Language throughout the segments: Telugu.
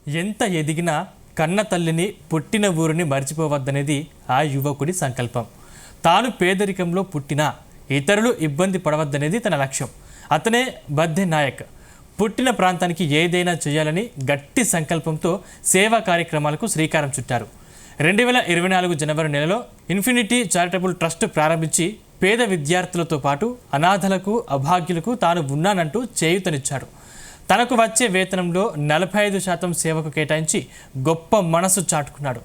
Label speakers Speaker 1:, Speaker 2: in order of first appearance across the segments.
Speaker 1: ఎంత ఎదిగినా కన్న తల్లిని పుట్టిన ఊరిని మర్చిపోవద్దనేది ఆ యువకుడి సంకల్పం. తాను పేదరికంలో పుట్టినా ఇతరులు ఇబ్బంది పడవద్దనేది తన లక్ష్యం. అతనే బద్దె నాయక్. పుట్టిన ప్రాంతానికి ఏదైనా చేయాలని గట్టి సంకల్పంతో సేవా కార్యక్రమాలకు శ్రీకారం చుట్టారు. 2024 జనవరి నెలలో ఇన్ఫినిటీ చారిటబుల్ ట్రస్ట్ ప్రారంభించి పేద విద్యార్థులతో పాటు అనాథలకు అభాగ్యులకు తాను ఉన్నానంటూ చేయూతనిచ్చాడు. తనకు వచ్చే వేతనంలో 45% సేవకు కేటాయించి గొప్ప మనసు చాటుకున్నాడు.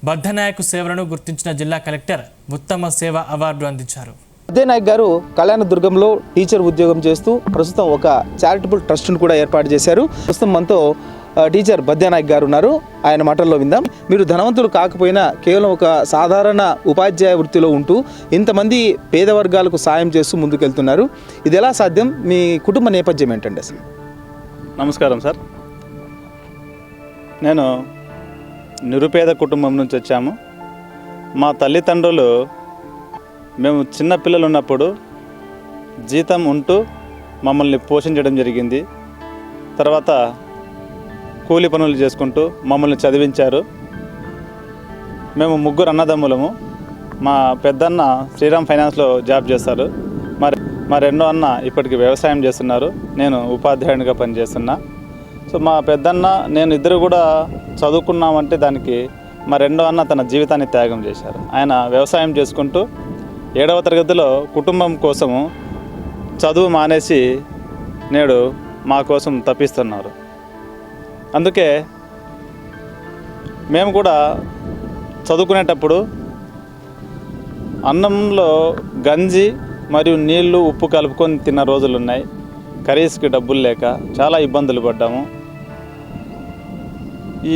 Speaker 1: బద్దెనాయక్ సేవలను గుర్తించిన జిల్లా కలెక్టర్ ఉత్తమ సేవ అవార్డు అందించారు.
Speaker 2: బద్దెనాయక్ గారు కళ్యాణదుర్గంలో టీచర్ ఉద్యోగం చేస్తూ ప్రస్తుతం ఒక చారిటబుల్ ట్రస్ట్ను కూడా ఏర్పాటు చేశారు. ప్రస్తుతం మనతో టీచర్ బద్దెనాయక్ గారు ఉన్నారు. ఆయన మాటల్లో విందాం. మీరు ధనవంతులు కాకపోయినా కేవలం ఒక సాధారణ ఉపాధ్యాయ వృత్తిలో ఉంటూ ఇంతమంది పేద వర్గాలకు సాయం చేస్తూ ముందుకెళ్తున్నారు. ఇది ఎలా సాధ్యం? మీ కుటుంబ నేపథ్యం ఏంటండి అసలు?
Speaker 3: నమస్కారం సార్. నేను నిరుపేద కుటుంబం నుంచి వచ్చాము. మా తల్లిదండ్రులు మేము చిన్నపిల్లలు ఉన్నప్పుడు జీతం ఉంటూ మమ్మల్ని పోషించడం జరిగింది. తర్వాత కూలి పనులు చేసుకుంటూ మమ్మల్ని చదివించారు. మేము ముగ్గురు అన్నదమ్ములము. మా పెద్దన్న శ్రీరామ్ ఫైనాన్స్లో జాబ్ చేస్తారు. మా రెండో అన్న ఇప్పటికి వ్యవసాయం చేస్తున్నారు. నేను ఉపాధ్యాయునిగా పనిచేస్తున్నా. సో మా పెద్దన్న నేను ఇద్దరు కూడా చదువుకున్నామంటే దానికి మా రెండో అన్న తన జీవితాన్ని త్యాగం చేశారు. ఆయన వ్యవసాయం చేసుకుంటూ 7వ తరగతిలో కుటుంబం కోసము చదువు మానేసి నేడు మా కోసం తప్పిస్తున్నారు. అందుకే మేము కూడా చదువుకునేటప్పుడు అన్నంలో గంజి మరియు నీళ్లు ఉప్పు కలుపుకొని తిన్న రోజులు ఉన్నాయి. కర్రీస్కి డబ్బులు లేక చాలా ఇబ్బందులు పడ్డాము. ఈ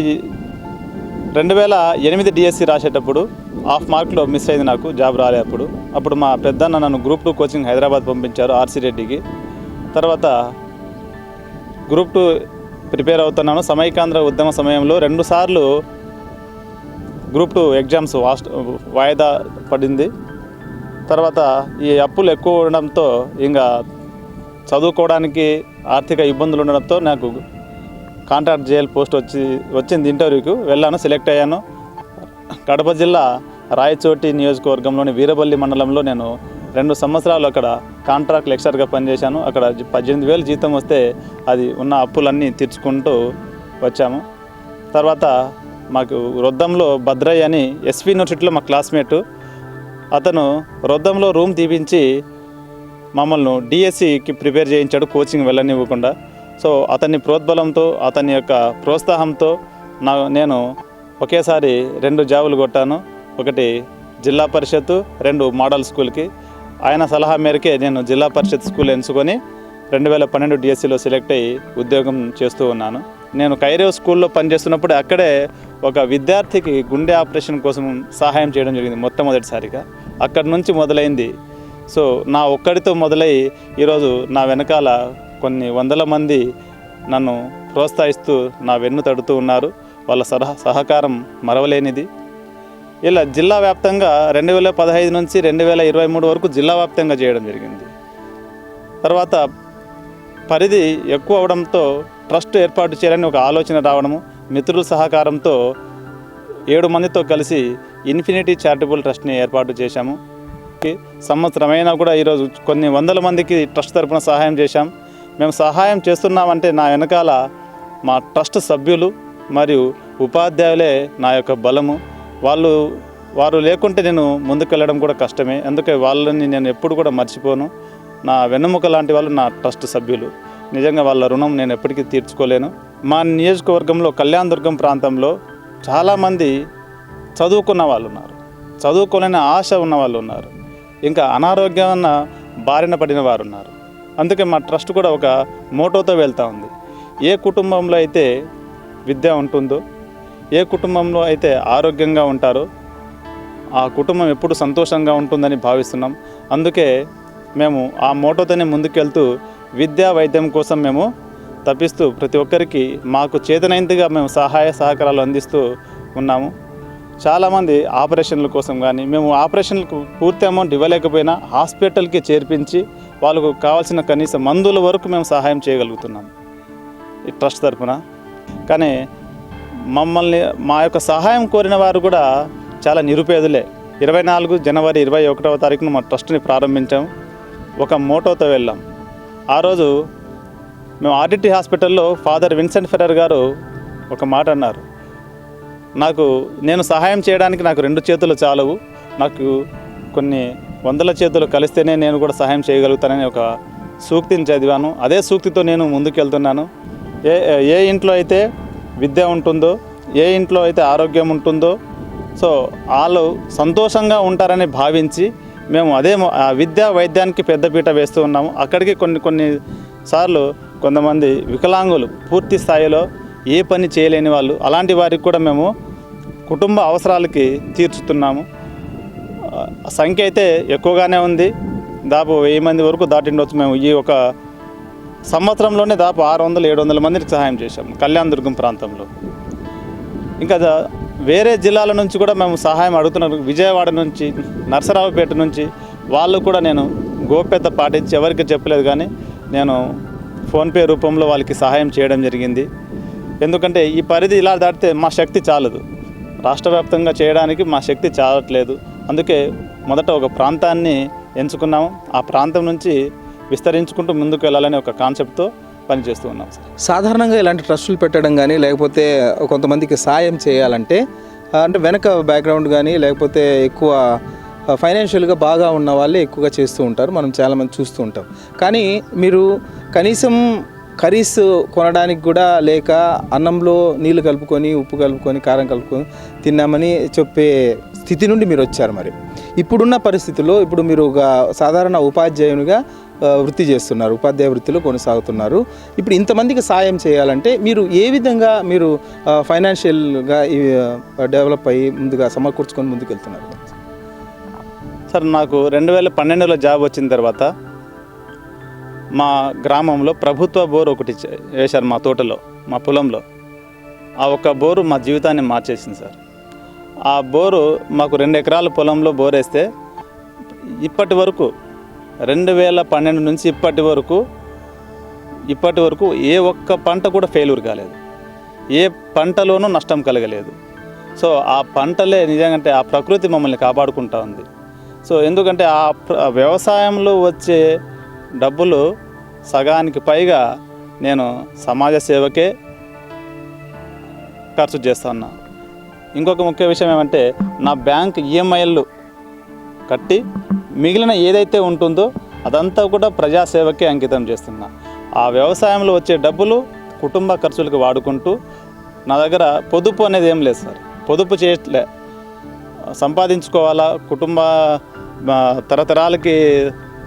Speaker 3: 2008 డిఎస్సి రాసేటప్పుడు హాఫ్ మార్క్లో మిస్ అయింది. నాకు జాబ్ రాలే. అప్పుడు మా పెద్దన్న నన్ను గ్రూప్ 2 కోచింగ్ హైదరాబాద్ పంపించారు, ఆర్సి రెడ్డికి. తర్వాత గ్రూప్ 2 ప్రిపేర్ అవుతున్నాను. సమైకాంధ్ర ఉద్యమ సమయంలో 2 సార్లు గ్రూప్ 2 ఎగ్జామ్స్ వాయిదా పడింది. తర్వాత ఈ అప్పులు ఎక్కువ ఉండడంతో ఇంకా చదువుకోవడానికి ఆర్థిక ఇబ్బందులు ఉండడంతో నాకు కాంట్రాక్ట్ జేఎల్ పోస్ట్ వచ్చింది. ఇంటర్వ్యూకి వెళ్ళాను, సెలెక్ట్ అయ్యాను. కడప జిల్లా రాయచోటి నియోజకవర్గంలోని వీరబల్లి మండలంలో నేను 2 సంవత్సరాలు అక్కడ కాంట్రాక్ట్ లెక్చరర్గా పనిచేశాను. అక్కడ 18,000 జీతం వస్తే అది ఉన్న అప్పులన్నీ తీర్చుకుంటూ వచ్చాము. తర్వాత మాకు రొద్దంలో భద్రయ్య అని ఎస్వి యూనివర్సిటీలో మా క్లాస్మేటు, అతను రొద్దంలో రూమ్ తీపించి మమ్మల్ని డిఎస్సికి ప్రిపేర్ చేయించాడు, కోచింగ్ వెళ్ళనివ్వకుండా. సో అతని ప్రోద్బలంతో, అతని యొక్క ప్రోత్సాహంతో నేను ఒకేసారి 2 జాబులు కొట్టాను. ఒకటి జిల్లా పరిషత్తు, 2 మోడల్ స్కూల్కి. ఆయన సలహా మేరకే నేను జిల్లా పరిషత్ స్కూల్ ఎంచుకొని 2012 డిఎస్సిలో సెలెక్ట్ అయ్యి ఉద్యోగం చేస్తూ ఉన్నాను. నేను కైరేవ్ స్కూల్లో పనిచేస్తున్నప్పుడు అక్కడే ఒక విద్యార్థికి గుండె ఆపరేషన్ కోసం సహాయం చేయడం జరిగింది మొట్టమొదటిసారిగా. అక్కడి నుంచి మొదలైంది. సో నా ఒక్కడితో మొదలై ఈరోజు నా వెనకాల కొన్ని వందల మంది నన్ను ప్రోత్సహిస్తూ నా వెన్ను తడుతూ ఉన్నారు. వాళ్ళ సహకారం మరవలేనిది. ఇలా జిల్లా వ్యాప్తంగా 2015 నుంచి 2023 వరకు జిల్లా వ్యాప్తంగా చేయడం జరిగింది. తర్వాత పరిధి ఎక్కువ అవడంతో ట్రస్ట్ ఏర్పాటు చేయాలని ఒక ఆలోచన రావడము, మిత్రుల సహకారంతో 7 మందితో కలిసి ఇన్ఫినిటీ చారిటబుల్ ట్రస్ట్ని ఏర్పాటు చేశాము. సంవత్సరమైనా కూడా ఈరోజు కొన్ని వందల మందికి ట్రస్ట్ తరపున సహాయం చేశాం. మేము సహాయం చేస్తున్నామంటే నా వెనకాల మా ట్రస్ట్ సభ్యులు మరియు ఉపాధ్యాయులే నా యొక్క బలము. వారు లేకుంటే నేను ముందుకు వెళ్ళడం కూడా కష్టమే. అందుకే వాళ్ళని నేను ఎప్పుడు కూడా మర్చిపోను. నా వెన్నెముక లాంటి వాళ్ళు నా ట్రస్ట్ సభ్యులు. నిజంగా వాళ్ళ రుణం నేను ఎప్పటికీ తీర్చుకోలేను. మా నియోజకవర్గంలో కళ్యాణదుర్గం ప్రాంతంలో చాలామంది చదువుకున్న వాళ్ళు ఉన్నారు, చదువుకోలేని ఆశ ఉన్న వాళ్ళు ఉన్నారు, ఇంకా అనారోగ్యాన్న బారిన పడిన వారు ఉన్నారు. అందుకే మా ట్రస్ట్ కూడా ఒక మోటోతో వెళ్తూ ఉంది. ఏ కుటుంబంలో అయితే విద్య ఉంటుందో, ఏ కుటుంబంలో అయితే ఆరోగ్యంగా ఉంటారో ఆ కుటుంబం ఎప్పుడు సంతోషంగా ఉంటుందని భావిస్తున్నాం. అందుకే మేము ఆ మోటోతోనే ముందుకెళ్తూ విద్యా వైద్యం కోసం మేము తప్పిస్తూ ప్రతి ఒక్కరికి మాకు చేతనైందిగా మేము సహాయ సహకారాలు అందిస్తూ ఉన్నాము. చాలామంది ఆపరేషన్ల కోసం కానీ మేము ఆపరేషన్లకు పూర్తి అమౌంట్ ఇవ్వలేకపోయినా హాస్పిటల్కి చేర్పించి వాళ్ళకు కావాల్సిన కనీస మందుల వరకు మేము సహాయం చేయగలుగుతున్నాం ఈ ట్రస్ట్ తరఫున. కానీ మమ్మల్ని మా యొక్క సహాయం కోరిన వారు కూడా చాలా నిరుపేదలే. 24 జనవరి 21వ తారీఖున మా ట్రస్ట్ని ప్రారంభించాం. ఒక మోటోతో వెళ్ళాం. ఆ రోజు మేము ఆర్డిటీ హాస్పిటల్లో ఫాదర్ విన్సెంట్ ఫెర్రర్ గారు ఒక మాట అన్నారు, నేను సహాయం చేయడానికి నాకు 2 చేతులు చాలవు, నాకు కొన్ని వందల చేతులు కలిస్తేనే నేను కూడా సహాయం చేయగలుగుతానని ఒక సూక్తిని చదివాను. అదే సూక్తితో నేను ముందుకెళ్తున్నాను. ఏ ఇంట్లో అయితే విద్య ఉంటుందో, ఏ ఇంట్లో అయితే ఆరోగ్యం ఉంటుందో, సో వాళ్ళు సంతోషంగా ఉంటారని భావించి మేము అదే విద్యా వైద్యానికి పెద్దపీట వేస్తూ ఉన్నాము. అక్కడికి కొన్ని సార్లు కొంతమంది వికలాంగులు పూర్తి స్థాయిలో ఏ పని చేయలేని వాళ్ళు, అలాంటి వారికి కూడా మేము కుటుంబ అవసరాలకి తీర్చుతున్నాము. సంఖ్య అయితే ఎక్కువగానే ఉంది. దాదాపు 1000 మంది వరకు దాటిండవచ్చు. మేము ఈ ఒక సంవత్సరంలోనే దాదాపు 600-700 మందికి సహాయం చేశాము కళ్యాణదుర్గం ప్రాంతంలో. ఇంకా వేరే జిల్లాల నుంచి కూడా మేము సహాయం అడుగుతున్నాం. విజయవాడ నుంచి, నరసరావుపేట నుంచి వాళ్ళు కూడా నేను గోప్యత పాటించి ఎవరికి చెప్పలేదు, కానీ నేను ఫోన్పే రూపంలో వాళ్ళకి సహాయం చేయడం జరిగింది. ఎందుకంటే ఈ పరిధి ఇలా దాటితే మా శక్తి చాలదు, రాష్ట్ర వ్యాప్తంగా చేయడానికి మా శక్తి చాలట్లేదు. అందుకే మొదట ఒక ప్రాంతాన్ని ఎంచుకున్నాము. ఆ ప్రాంతం నుంచి విస్తరించుకుంటూ ముందుకు వెళ్ళాలనే ఒక కాన్సెప్ట్తో పనిచేస్తూ ఉన్నాం సార్.
Speaker 2: సాధారణంగా ఇలాంటి ట్రస్టులు పెట్టడం కానీ లేకపోతే కొంతమందికి సాయం చేయాలంటే అంటే వెనక బ్యాక్గ్రౌండ్ కానీ లేకపోతే ఎక్కువ ఫైనాన్షియల్గా బాగా ఉన్న వాళ్ళే ఎక్కువగా చేస్తూ ఉంటారు, మనం చాలామంది చూస్తూ ఉంటాం. కానీ మీరు కనీసం కర్రీస్ కొనడానికి కూడా లేక అన్నంలో నీళ్లు కలుపుకొని, ఉప్పు కలుపుకొని, కారం కలుపుకొని తిన్నామని చెప్పే స్థితి నుండి మీరు వచ్చారు. మరి ఇప్పుడున్న పరిస్థితుల్లో ఇప్పుడు మీరు ఒక సాధారణ ఉపాధ్యాయునిగా వృత్తి చేస్తున్నారు, ఉపాధ్యాయ వృత్తిలో కొనసాగుతున్నారు. ఇప్పుడు ఇంతమందికి సాయం చేయాలంటే మీరు ఏ విధంగా మీరు ఫైనాన్షియల్గా డెవలప్ అయ్యి ముందుగా సమకూర్చుకొని ముందుకు వెళ్తున్నారు?
Speaker 3: సార్, నాకు 2012లో జాబ్ వచ్చిన తర్వాత మా గ్రామంలో ప్రభుత్వ బోరు ఒకటి వేశారు మా తోటలో, మా పొలంలో. ఆ ఒక్క బోరు మా జీవితాన్ని మార్చేసింది సార్. ఆ బోరు మాకు 2 ఎకరాల పొలంలో బోర్ వేస్తే ఇప్పటి వరకు 2012 నుంచి ఇప్పటి వరకు ఏ ఒక్క పంట కూడా ఫెయిల్యూర్ కాలేదు, ఏ పంటలోనూ నష్టం కలగలేదు. సో ఆ పంటలే నిజంగా ఆ ప్రకృతి మమ్మల్ని కాపాడుకుంటా ఉంది. సో ఎందుకంటే ఆ వ్యవసాయంలో వచ్చే డబ్బులు సగానికి పైగా నేను సమాజ సేవకే ఖర్చు చేస్తా ఉన్నా. ఇంకొక ముఖ్య విషయం ఏమంటే నా బ్యాంక్ ఈఎంఐలు కట్టి మిగిలిన ఏదైతే ఉంటుందో అదంతా కూడా ప్రజాసేవకే అంకితం చేస్తున్నా. ఆ వ్యవసాయంలో వచ్చే డబ్బులు కుటుంబ ఖర్చులకు వాడుకుంటూ, నా దగ్గర పొదుపు అనేది ఏం లేదు సార్. పొదుపు చేయట్లే, సంపాదించుకోవాలా, కుటుంబ తరతరాలకి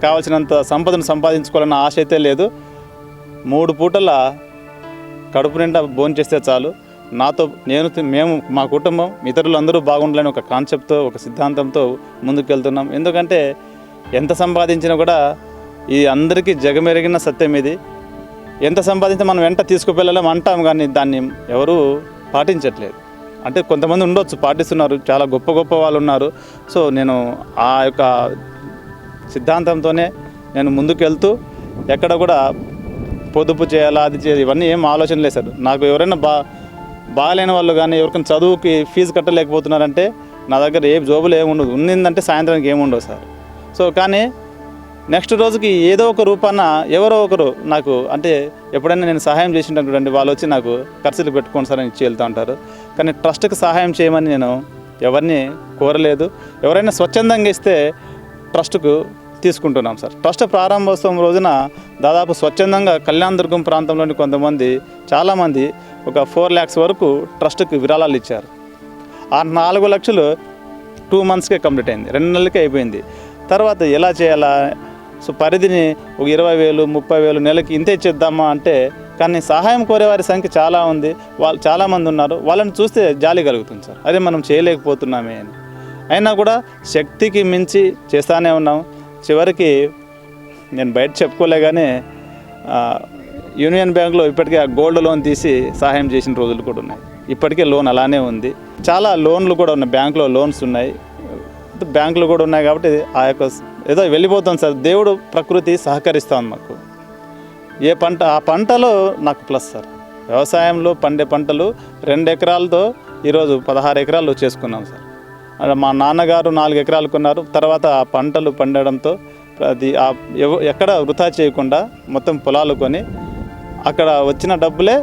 Speaker 3: కావాల్సినంత సంపదను సంపాదించుకోవాలన్న ఆశ అయితే లేదు. 3 పూటల కడుపు నిండా భోజనం చేస్తే చాలు. మేము మా కుటుంబం ఇతరులందరూ బాగుండాలని ఒక కాన్సెప్ట్తో, ఒక సిద్ధాంతంతో ముందుకెళ్తున్నాం. ఎందుకంటే ఎంత సంపాదించినా కూడా ఈ అందరికీ జగమెరిగిన సత్యం ఇది. ఎంత సంపాదించినా మనం వెంట తీసుకువెళ్ళాం అంటాం, కానీ దాన్ని ఎవరూ పాటించట్లేదు. అంటే కొంతమంది ఉండొచ్చు పాటిస్తున్నారు, చాలా గొప్ప గొప్ప వాళ్ళు ఉన్నారు. సో నేను ఆ యొక్క సిద్ధాంతంతోనే నేను ముందుకెళ్తూ ఎక్కడ కూడా పొదుపు చేయాలా, అది చేయాలి, ఇవన్నీ ఏం ఆలోచన లేదు సార్. నాకు ఎవరైనా బాగాలేని వాళ్ళు కానీ ఎవరికైనా చదువుకి ఫీజు కట్టలేకపోతున్నారంటే నా దగ్గర ఏ జోబులు ఏముండదు, ఉన్నిందంటే సాయంత్రానికి ఏముండవు సార్. సో కానీ నెక్స్ట్ రోజుకి ఏదో ఒక రూపాన ఎవరో ఒకరు నాకు, అంటే ఎప్పుడైనా నేను సహాయం చేసింటాను వాళ్ళు వచ్చి నాకు ఖర్చులు పెట్టుకోండి సార్ అని ఇచ్చి వెళ్తూ ఉంటారు. కానీ ట్రస్ట్కి సహాయం చేయమని నేను ఎవరిని కోరలేదు. ఎవరైనా స్వచ్ఛందంగా ఇస్తే ట్రస్ట్కు తీసుకుంటున్నాం సార్. ట్రస్ట్ ప్రారంభోత్సవం రోజున దాదాపు స్వచ్ఛందంగా కళ్యాణదుర్గం ప్రాంతంలోని చాలామంది ఒక 4 lakhs వరకు ట్రస్ట్కి విరాళాలు ఇచ్చారు. ఆ 4 లక్షలు 2 monthsకే కంప్లీట్ అయింది, 2 నెలలకే అయిపోయింది. తర్వాత ఎలా చేయాలా, సో పరిధిని ఒక 20,000, 30,000 నెలకి ఇంతే ఇచ్చేద్దామా అంటే, కానీ సహాయం కోరేవారి సంఖ్య చాలా ఉంది, వాళ్ళు చాలామంది ఉన్నారు. వాళ్ళని చూస్తే జాలి కలుగుతుంది సార్, అదే మనం చేయలేకపోతున్నామే అని. అయినా కూడా శక్తికి మించి చేస్తూనే ఉన్నాం. చివరికి నేను బయట చెప్పుకోలే, కానీ యూనియన్ బ్యాంక్లో ఇప్పటికే ఆ గోల్డ్ లోన్ తీసి సహాయం చేసిన రోజులు కూడా ఉన్నాయి. ఇప్పటికే లోన్ అలానే ఉంది. చాలా లోన్లు కూడా ఉన్నాయి, బ్యాంకులో లోన్స్ ఉన్నాయి, బ్యాంకులు కూడా ఉన్నాయి. కాబట్టి ఆ యొక్క ఏదో వెళ్ళిపోతాం సార్. దేవుడు ప్రకృతి సహకరిస్తాం మాకు. ఏ పంట ఆ పంటలో నాకు ప్లస్ సార్. వ్యవసాయంలో పండే పంటలు 2 ఎకరాలతో ఈరోజు 16 ఎకరాలు చేసుకున్నాం సార్. మా నాన్నగారు 4 ఎకరాలు కొన్నారు. తర్వాత ఆ పంటలు పండడంతో ఎక్కడ వృధా చేయకుండా మొత్తం పొలాలు కొని అక్కడ వచ్చిన డబ్బులే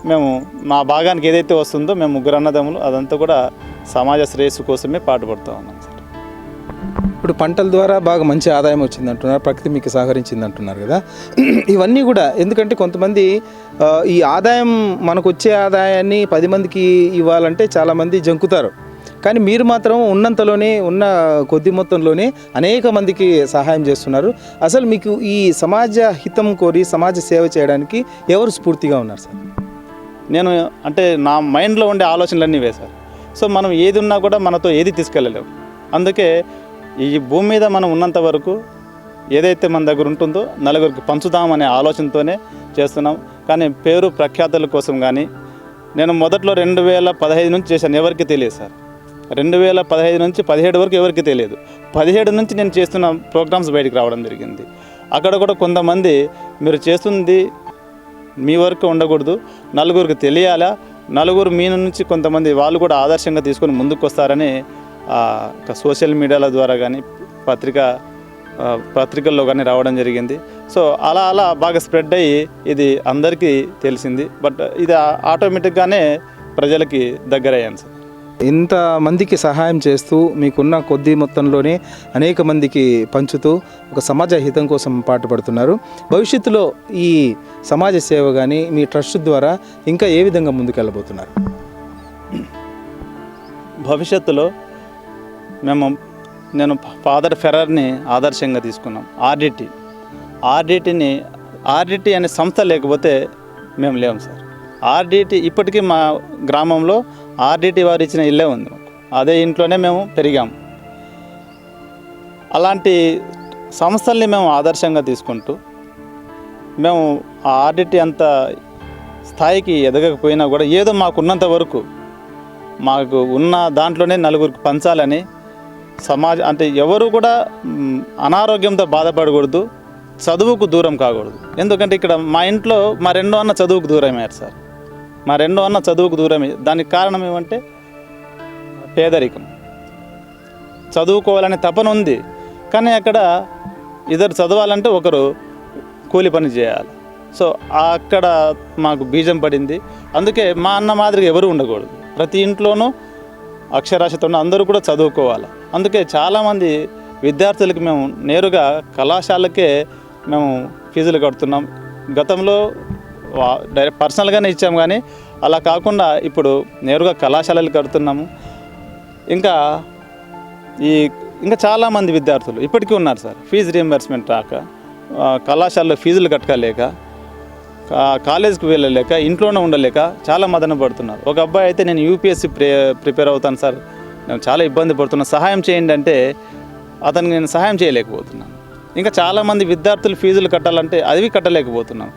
Speaker 3: మేము మా భాగానికి ఏదైతే వస్తుందో మేము 3 అన్నదమ్ములు అదంతా కూడా సమాజ శ్రేయస్సు కోసమే పాటుపడుతూ ఉన్నాం సార్.
Speaker 2: ఇప్పుడు పంటల ద్వారా బాగా మంచి ఆదాయం వచ్చింది అంటున్నారు, ప్రకృతి మీకు సహకరించింది అంటున్నారు కదా. ఇవన్నీ కూడా ఎందుకంటే కొంతమంది ఈ ఆదాయం మనకు వచ్చే ఆదాయాన్ని 10 మందికి ఇవ్వాలంటే చాలామంది జంకుతారు. కానీ మీరు మాత్రం ఉన్నంతలోనే ఉన్న కొద్ది మొత్తంలోనే అనేక మందికి సహాయం చేస్తున్నారు. అసలు మీకు ఈ సమాజ హితం కోరి సమాజ సేవ చేయడానికి ఎవరు స్ఫూర్తిగా ఉన్నారు సార్?
Speaker 3: నేను అంటే నా మైండ్లో ఉండే ఆలోచనలన్నీ వేశారు. సో మనం ఏది ఉన్నా కూడా మనతో ఏది తీసుకెళ్ళలేము. అందుకే ఈ భూమి మీద మనం ఉన్నంత వరకు ఏదైతే మన దగ్గర ఉంటుందో నలుగురికి పంచుదామనే ఆలోచనతోనే చేస్తున్నాం. కానీ పేరు ప్రఖ్యాతుల కోసం కానీ నేను మొదట్లో 2015 నుంచి చేశాను, ఎవరికి తెలియదు సార్. 2015 నుంచి 17 వరకు ఎవరికి తెలియదు. 17 నుంచి నేను చేస్తున్న ప్రోగ్రామ్స్ బయటికి రావడం జరిగింది. అక్కడ కూడా కొంతమంది మీరు చేస్తుంది మీ వరకు ఉండకూడదు, నలుగురికి తెలియాలా, నలుగురు మీ నుంచి కొంతమంది వాళ్ళు కూడా ఆదర్శంగా తీసుకొని ముందుకు వస్తారని సోషల్ మీడియాల ద్వారా కానీ పత్రికల్లో కానీ రావడం జరిగింది. సో అలా బాగా స్ప్రెడ్ అయ్యి ఇది అందరికీ తెలిసింది. బట్ ఇది ఆటోమేటిక్గానే ప్రజలకి దగ్గర అయ్యాను సార్.
Speaker 2: ఇంత మందికి సహాయం చేస్తూ మీకున్న కొద్ది మొత్తంలోనే అనేక మందికి పంచుతూ ఒక సమాజ హితం కోసం పాటుపడుతున్నారు. భవిష్యత్తులో ఈ సమాజ సేవ కానీ మీ ట్రస్ట్ ద్వారా ఇంకా ఏ విధంగా ముందుకెళ్ళబోతున్నారు?
Speaker 3: భవిష్యత్తులో నేను ఫాదర్ ఫెర్రర్ని ఆదర్శంగా తీసుకున్నాం. ఆర్డిటి అనే సంస్థ లేకపోతే మేము లేము సార్. ఆర్డిటి ఇప్పటికీ మా గ్రామంలో ఆర్డిటి వారు ఇచ్చిన ఇల్లే ఉంది మాకు. అదే ఇంట్లోనే మేము పెరిగాము. అలాంటి సంస్థల్ని మేము ఆదర్శంగా తీసుకుంటూ మేము ఆ ఆర్డిటి అంత స్థాయికి ఎదగకపోయినా కూడా ఏదో మాకున్నంత వరకు మాకు ఉన్న దాంట్లోనే నలుగురికి పంచాలని అంటే ఎవరు కూడా అనారోగ్యంతో బాధపడకూడదు, చదువుకు దూరం కాకూడదు. ఎందుకంటే ఇక్కడ మా ఇంట్లో మా 2వ అన్న చదువుకు దూరమయ్యారు సార్. మా 2వ అన్న చదువుకు దూరమే. దానికి కారణం ఏమంటే పేదరికం. చదువుకోవాలనే తపన ఉంది, కానీ అక్కడ ఇద్దరు చదవాలంటే ఒకరు కూలి పని చేయాలి. సో అక్కడ మాకు బీజం పడింది. అందుకే మా అన్న మాదిరిగా ఎవరు ఉండకూడదు, ప్రతి ఇంట్లోనూ అక్షరాస్యత అందరూ కూడా చదువుకోవాలి. అందుకే చాలామంది విద్యార్థులకి మేము నేరుగా కళాశాలకే మేము ఫీజులు కడుతున్నాం. గతంలో డైరెక్ట్ పర్సనల్గానే ఇచ్చాము, కానీ అలా కాకుండా ఇప్పుడు నేరుగా కళాశాలలు కడుతున్నాము. ఇంకా చాలామంది విద్యార్థులు ఇప్పటికీ ఉన్నారు సార్. ఫీజు రీయింబర్స్మెంట్ రాక, కళాశాలలో ఫీజులు కట్టలేక, కాలేజీకి వెళ్ళలేక, ఇంట్లోనే ఉండలేక చాలా మదన పడుతున్నారు. ఒక అబ్బాయి అయితే నేను యూపీఎస్సీ ప్రిపేర్ అవుతాను సార్, నేను చాలా ఇబ్బంది పడుతున్నాను, సహాయం చేయండి అంటే అతనికి నేను సహాయం చేయలేకపోతున్నాను. ఇంకా చాలామంది విద్యార్థులు ఫీజులు కట్టాలంటే అవి కట్టలేకపోతున్నాను.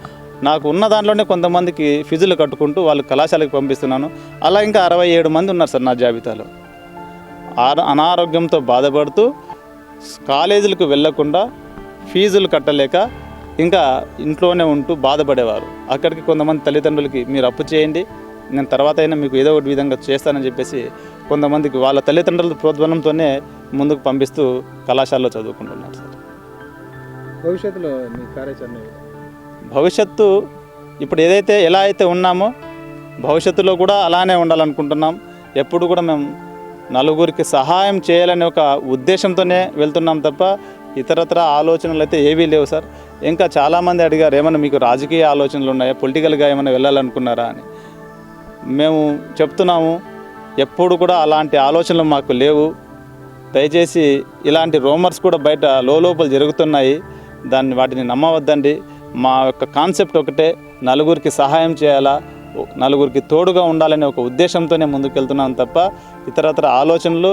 Speaker 3: నాకు ఉన్న దాంట్లోనే కొంతమందికి ఫీజులు కట్టుకుంటూ వాళ్ళు కళాశాలకు పంపిస్తున్నాను. అలా ఇంకా 67 మంది ఉన్నారు సార్ నా జాబితాలో. అనారోగ్యంతో బాధపడుతూ కాలేజీలకు వెళ్ళకుండా ఫీజులు కట్టలేక ఇంకా ఇంట్లోనే ఉంటూ బాధపడేవారు. అక్కడికి కొంతమంది తల్లిదండ్రులకి మీరు అప్పు చేయండి, నేను తర్వాత అయినా మీకు ఏదో ఒకటి విధంగా చేస్తానని చెప్పేసి కొంతమందికి వాళ్ళ తల్లిదండ్రుల ప్రోద్బలంతోనే ముందుకు పంపిస్తూ కళాశాలలో చదువుకుంటున్నారు సార్.
Speaker 2: భవిష్యత్తులో మీ కార్యాచరణ
Speaker 3: భవిష్యత్తు ఇప్పుడు ఎలా అయితే ఉన్నామో భవిష్యత్తులో కూడా అలానే ఉండాలనుకుంటున్నాం. ఎప్పుడు కూడా మేము నలుగురికి సహాయం చేయాలనే ఒక ఉద్దేశంతోనే వెళ్తున్నాం తప్ప ఇతరత్ర ఆలోచనలు అయితే ఏవీ లేవు సార్. ఇంకా చాలామంది అడిగారు, ఏమైనా మీకు రాజకీయ ఆలోచనలు ఉన్నాయా, పొలిటికల్గా ఏమైనా వెళ్ళాలనుకున్నారా అని. మేము చెప్తున్నాము, ఎప్పుడు కూడా అలాంటి ఆలోచనలు మాకు లేవు. దయచేసి ఇలాంటి రూమర్స్ కూడా బయట లోపల జరుగుతున్నాయి, వాటిని నమ్మవద్దండి. మా యొక్క కాన్సెప్ట్ ఒకటే, నలుగురికి సహాయం చేయాలా, నలుగురికి తోడుగా ఉండాలనే ఒక ఉద్దేశంతోనే ముందుకెళ్తున్నాం తప్ప ఇతరత్ర ఆలోచనలు,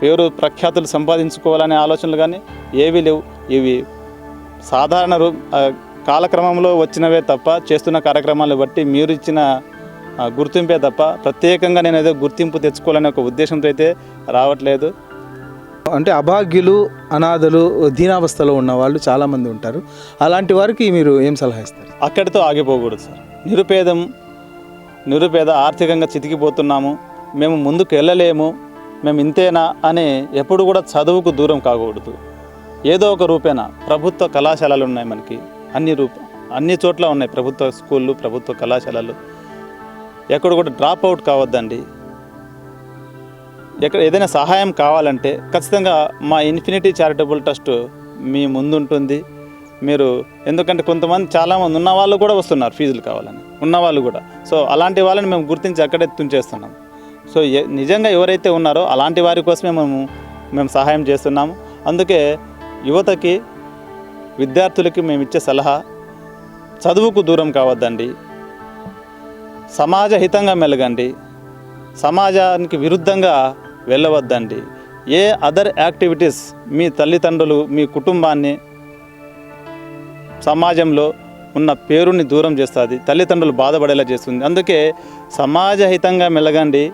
Speaker 3: పేరు ప్రఖ్యాతులు సంపాదించుకోవాలనే ఆలోచనలు కానీ ఏవీ లేవు. ఇవి సాధారణ కాలక్రమంలో వచ్చినవే తప్ప, చేస్తున్న కార్యక్రమాలు బట్టి మీరు ఇచ్చిన గుర్తింపే తప్ప ప్రత్యేకంగా నేను ఏదో గుర్తింపు తెచ్చుకోవాలనే ఒక ఉద్దేశంతో అయితే రావట్లేదు.
Speaker 2: అంటే అభాగ్యులు, అనాథలు, దీనావస్థలో ఉన్న వాళ్ళు చాలామంది ఉంటారు. అలాంటి వారికి మీరు ఏం సలహా ఇస్తారు?
Speaker 3: అక్కడితో ఆగిపోకూడదు సార్. నిరుపేద ఆర్థికంగా చితికిపోతున్నాము, మేము ముందుకు వెళ్ళలేము, మేము ఇంతేనా అని ఎప్పుడు కూడా చదువుకు దూరం కాకూడదు. ఏదో ఒక రూపేణ ప్రభుత్వ కళాశాలలు ఉన్నాయి మనకి, అన్ని చోట్ల ఉన్నాయి ప్రభుత్వ స్కూళ్ళు, ప్రభుత్వ కళాశాలలు. ఎక్కడ కూడా డ్రాప్ అవుట్ కావద్దండి. ఎక్కడ ఏదైనా సహాయం కావాలంటే ఖచ్చితంగా మా ఇన్ఫినిటీ చారిటబుల్ ట్రస్ట్ మీ ముందుంటుంది. మీరు ఎందుకంటే కొంతమంది చాలామంది ఉన్నవాళ్ళు కూడా వస్తున్నారు ఫీజులు కావాలని, ఉన్నవాళ్ళు కూడా. సో అలాంటి వాళ్ళని మేము గుర్తించి అక్కడే తుంచేస్తున్నాం. సో నిజంగా ఎవరైతే ఉన్నారో అలాంటి వారి కోసమే మేము సహాయం చేస్తున్నాము. అందుకే యువతకి, విద్యార్థులకి మేము ఇచ్చే సలహా, చదువుకు దూరం కావద్దండి, సమాజ హితంగా మెలగండి, సమాజానికి విరుద్ధంగా వెళ్ళవద్దండి. ఏ అదర్ యాక్టివిటీస్ మీ తల్లిదండ్రులు, మీ కుటుంబాన్ని, సమాజంలో ఉన్న పేరుని దూరం చేస్తుంది, తల్లిదండ్రులు బాధపడేలా చేస్తుంది. అందుకే సమాజహితంగా మెలగండి,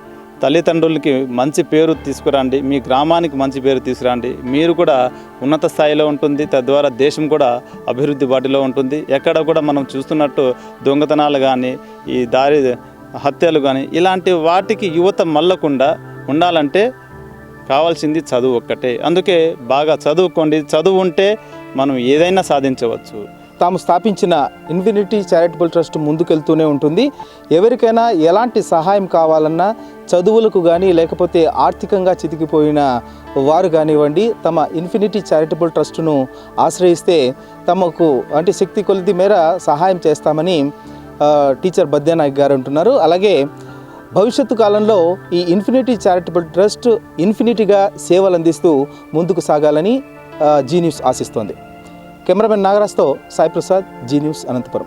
Speaker 3: తల్లిదండ్రులకి మంచి పేరు తీసుకురండి, మీ గ్రామానికి మంచి పేరు తీసుకురండి. మీరు కూడా ఉన్నత స్థాయిలో ఉంటుంది, తద్వారా దేశం కూడా అభివృద్ధి బాటలో ఉంటుంది. ఎక్కడ కూడా మనం చూస్తున్నట్టు దొంగతనాలు కానీ, ఈ దారి హత్యలు కానీ, ఇలాంటి వాటికి యువత మళ్ళకుండా ఉండాలంటే కావాల్సింది చదువు ఒక్కటే. అందుకే బాగా చదువుకోండి. చదువు ఉంటే మనం ఏదైనా సాధించవచ్చు.
Speaker 2: తాము స్థాపించిన ఇన్ఫినిటీ చారిటబుల్ ట్రస్ట్ ముందుకెళ్తూనే ఉంటుంది. ఎవరికైనా ఎలాంటి సహాయం కావాలన్నా, చదువులకు కానీ లేకపోతే ఆర్థికంగా చితికిపోయిన వారు కానివ్వండి, తమ ఇన్ఫినిటీ చారిటబుల్ ట్రస్టును ఆశ్రయిస్తే తమకు అంటే శక్తి కొలది మేర సహాయం చేస్తామని టీచర్ బద్యానాయక్ గారు అంటున్నారు. అలాగే భవిష్యత్తు కాలంలో ఈ ఇన్ఫినిటీ చారిటబుల్ ట్రస్ట్ ఇన్ఫినిటీగా సేవలు అందిస్తూ ముందుకు సాగాలని జీ న్యూస్ ఆశిస్తోంది. కెమెరామెన్ నాగరాజ్తో సాయి ప్రసాద్, జీ న్యూస్, అనంతపురం.